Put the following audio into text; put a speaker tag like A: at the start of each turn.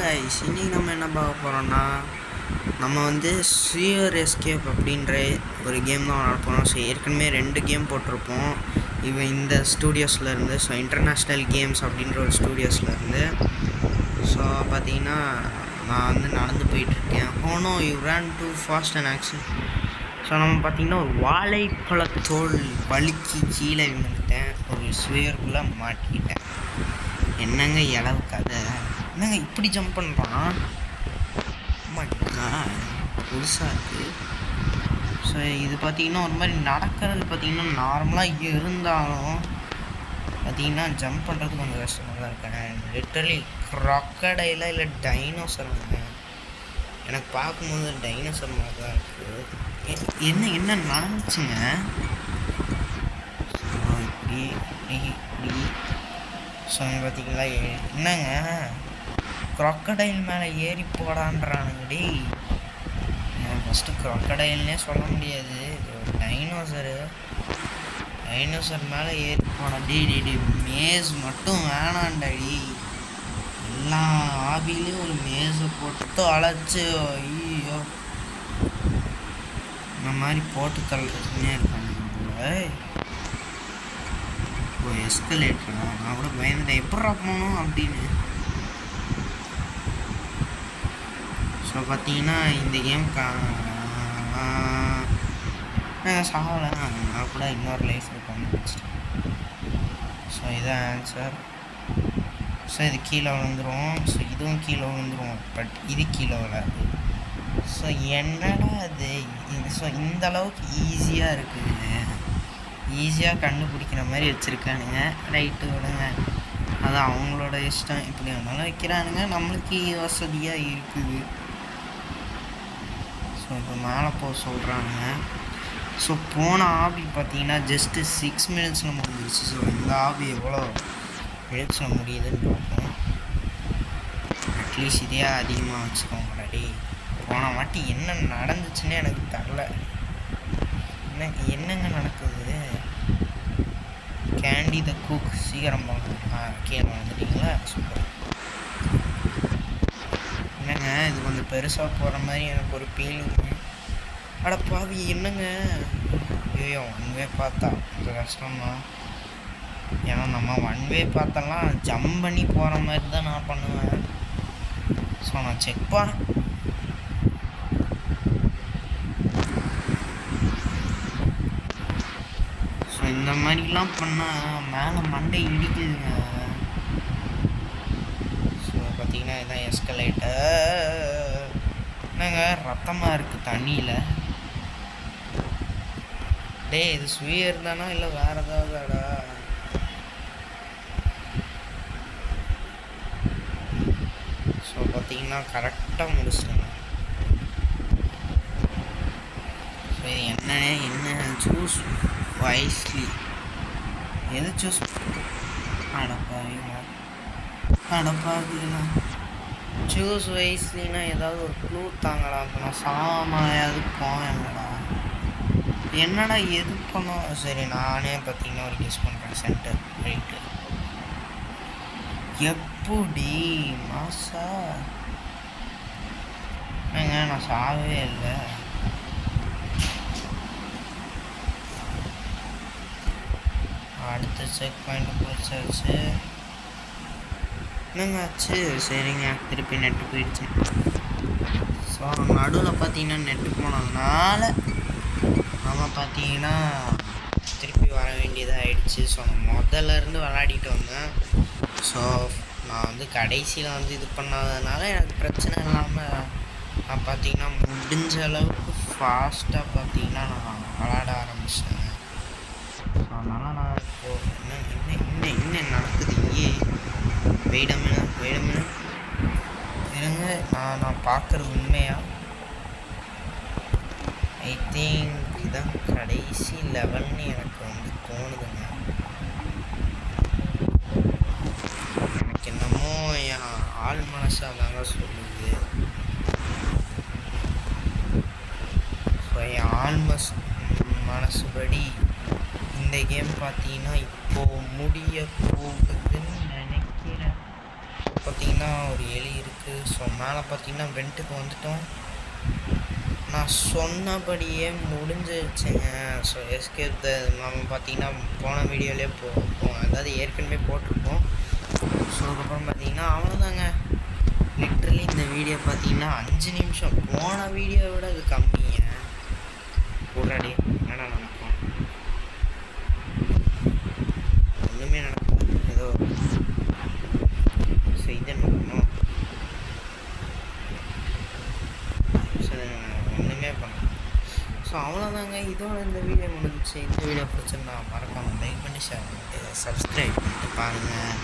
A: Guys, இன்னைக்கு நம்ம என்ன பார்க்க போகிறோம்னா, நம்ம வந்து ஸ்பியர் எஸ்கேப் அப்படின்ற ஒரு கேம் தான் விளாட போகிறோம். ஸோ ஏற்கனவே 2 கேம் போட்டிருப்போம் இந்த ஸ்டூடியோஸ்லேருந்து. ஸோ இன்டர்நேஷ்னல் கேம்ஸ் அப்படின்ற ஒரு ஸ்டூடியோஸ்லேருந்து. ஸோ பார்த்தீங்கன்னா நான் வந்து நடந்து போயிட்டுருக்கேன். ஹோனோ you run too fast and action. So நம்ம பார்த்திங்கன்னா ஒரு வாழைப்பழத்தோல் வலிக்கு கீழே விழுந்துட்டேன். ஒரு ஸ்பியருக்குள்ளே மாட்டிக்கிட்டேன். என்னங்க இளவு கதை, என்னங்க இப்படி ஜம்ப் பண்ணுறான், புதுசாக இருக்குது. ஸோ இது பார்த்திங்கன்னா ஒரு மாதிரி நடக்கிறது பார்த்திங்கன்னா நார்மலாக இருந்தாலும் பார்த்திங்கன்னா ஜம்ப் பண்ணுறது கொஞ்சம் கஷ்டமாக தான் இருக்கேன். லிட்டரலி க்ரொக்கடைலாக இல்லை டைனோசருங்க. எனக்கு பார்க்கும்போது டைனோசர் மாதிரி தான் இருக்குது. என்ன நடந்துச்சுங்க? இப்படி இப்படி ஸோ பார்த்திங்களா, என்னங்க க்ரொக்கடைல் மேலே ஏறி போடான்றானுங்கடி. ஃபஸ்ட்டு க்ரொக்கடைல்னே சொல்ல முடியாது, ஒரு டைனோசர் மேலே ஏறி போனா. டி மேஸ் மட்டும் வேணாண்டடி. எல்லா ஆபிலையும் ஒரு மேஸை போட்டு அழைச்சி ஐயோ இந்த மாதிரி போட்டு தள்ளுறதுன்னே இருக்காங்க போல. இப்போ எஸ்கலேட்டரா? நான் கூட பயந்துட்டேன், எப்படா போகணும் அப்படின்னு. ஸோ பார்த்தீங்கன்னா இந்த கேம் சாகலை, நான் கூட இன்னொரு லைஃப் இருக்கும்னு நினச்சிட்டேன். ஸோ இதான் ஆன்சர். ஸோ இது கீழே விழுந்துடும். ஸோ இதுவும் கீழே விழுந்துடும், பட் இது கீழே விழாது. ஸோ என்னடா அது? ஸோ இந்த அளவுக்கு ஈஸியாக இருக்குது, ஈஸியாக கண்டுபிடிக்கிற மாதிரி வச்சுருக்கானுங்க. ரைட்டு விடுங்க, அது அவங்களோட இஷ்டம், இப்படி வேணாலும் வைக்கிறானுங்க, நம்மளுக்கு வசதியாக இருக்குது. ஸோ இப்போ மேலே போக சொல்கிறாங்க. ஸோ போன ஆபி பார்த்தீங்கன்னா ஜஸ்ட்டு 6 மினிட்ஸில் முடிஞ்சிருச்சு. ஸோ இந்த ஆபி எவ்வளோ மினிட்ஸில் முடியுதுன்னு பார்ப்போம். அட்லீஸ்ட் இதே அதிகமாக வச்சுக்கோங்கடாடி. போன வாட்டி என்ன நடந்துச்சுன்னே எனக்கு தெரில. என்னங்க நடக்குது? கேண்டி த குக் சீக்கிரம் கீழே வந்துட்டீங்களா? சூப்பர். என்னங்க இது கொஞ்சம் பெருசாக போகிற மாதிரி எனக்கு ஒரு ஃபீலிங். அடப்பாவி என்னங்க? ஐயோ, 1 வே பார்த்தா கொஞ்சம் கஷ்டம்தான். ஏன்னா நம்ம 1 வே பார்த்தெல்லாம் ஜம்ப் பண்ணி போகிற மாதிரி தான் நான் பண்ணுவேன். ஸோ நான் செக் பண்ணேன். ஸோ இந்த மாதிரிலாம் பண்ணால் மேலே மண்டை இடிக்குதுங்க. ஸோ பார்த்தீங்கன்னா இதுதான் எஸ்கலேட்டர். என்னங்க ரத்தமாக இருக்குது தண்ணியில்? டேய் இது ஸ்பியர் தானா இல்லை வேறு ஏதாவதாடா? ஸோ பார்த்தீங்கன்னா கரெக்டாக முடிச்சுட்டேங்க. ஸோ இது என்ன சூஸ் வைஸ்லி. எது சூஸ்? அடப்பாவீங்களா சூஸ் வைஸ்லினா ஏதாவது ஒரு க்ளூ தாங்கடா. நான் சாமாயாவது போவேன்டா. என்னடா எது பண்ணோம்? சரி நானே பார்த்தீங்கன்னா ஒரு கெஸ் பண்ணுறேன். Centre right. எப்படி மாசா? ஏங்க நான் சாகவே இல்லை. அடுத்த செக் பாயிண்ட் போச்சாச்சு. என்னங்க ஆச்சு? சரிங்க திருப்பி நெட்டு போயிடுச்சு. ஸோ நடுவில் பார்த்தீங்கன்னா நெட்டு போனதுனால நம்ம பார்த்தீங்கன்னா திருப்பி வர வேண்டியதாக ஆயிடுச்சு. ஸோ நான் முதல்லேருந்து விளையாடிட்டு வந்தேன். ஸோ நான் வந்து கடைசியில் வந்து இது பண்ணாததுனால எனக்கு பிரச்சனை இல்லாமல் நான் பார்த்தீங்கன்னா முடிஞ்ச அளவுக்கு ஃபாஸ்ட்டாக பார்த்தீங்கன்னா நான் விளையாட ஆரம்பிச்சிட்டேன். ஸோ அதனால் நான் இப்போது என்ன நடக்குது இங்கே? வெயிடமின்னு இருங்க, நான் பார்க்குறது உண்மையா? ஐ திங்க் இதுதான் கடைசி லெவல்னு எனக்கு வந்து தோணுதுங்க. எனக்கு என்னமோ என் ஆள் மனசு அதாங்க சொல்லுது. ஸோ என் ஆள் மனசுபடி இந்த கேம் பார்த்தீங்கன்னா இப்போது முடிய போகுதுன்னு நினைக்கிறேன். பார்த்தீங்கன்னா ஒரு எலி இருக்குது. ஸோ மேலே பார்த்தீங்கன்னா வெண்ட்டுக்கு வந்துட்டோம். நான் சொன்னபடியே முடிஞ்சிருச்சுங்க. ஸோ எஸ்கேப் நம்ம பார்த்தீங்கன்னா போன வீடியோலேயே அதாவது ஏற்கனவே போட்டிருப்போம். ஸோ அதுக்கப்புறம் பார்த்தீங்கன்னா அவ்வளோதாங்க. லிட்ரலி இந்த வீடியோ பார்த்தீங்கன்னா 5 நிமிஷம். போன வீடியோவை விட அது கம்மிங்க. போடாடி என்னடா நடக்கும், ஒன்றுமே நடக்கும். ஏதோ செய்த நடக்கணும். ஒன்றுமே பண்ணலாம். ஸோ அவ்வளோதாங்க. இதோட இந்த வீடியோ முடிஞ்சிச்சு. இந்த வீடியோ பிடிச்சிருந்தா மறக்காமல் லைக் பண்ணி ஷேர் பண்ணிட்டு சப்ஸ்கிரைப் பண்ணிட்டு பாருங்கள்.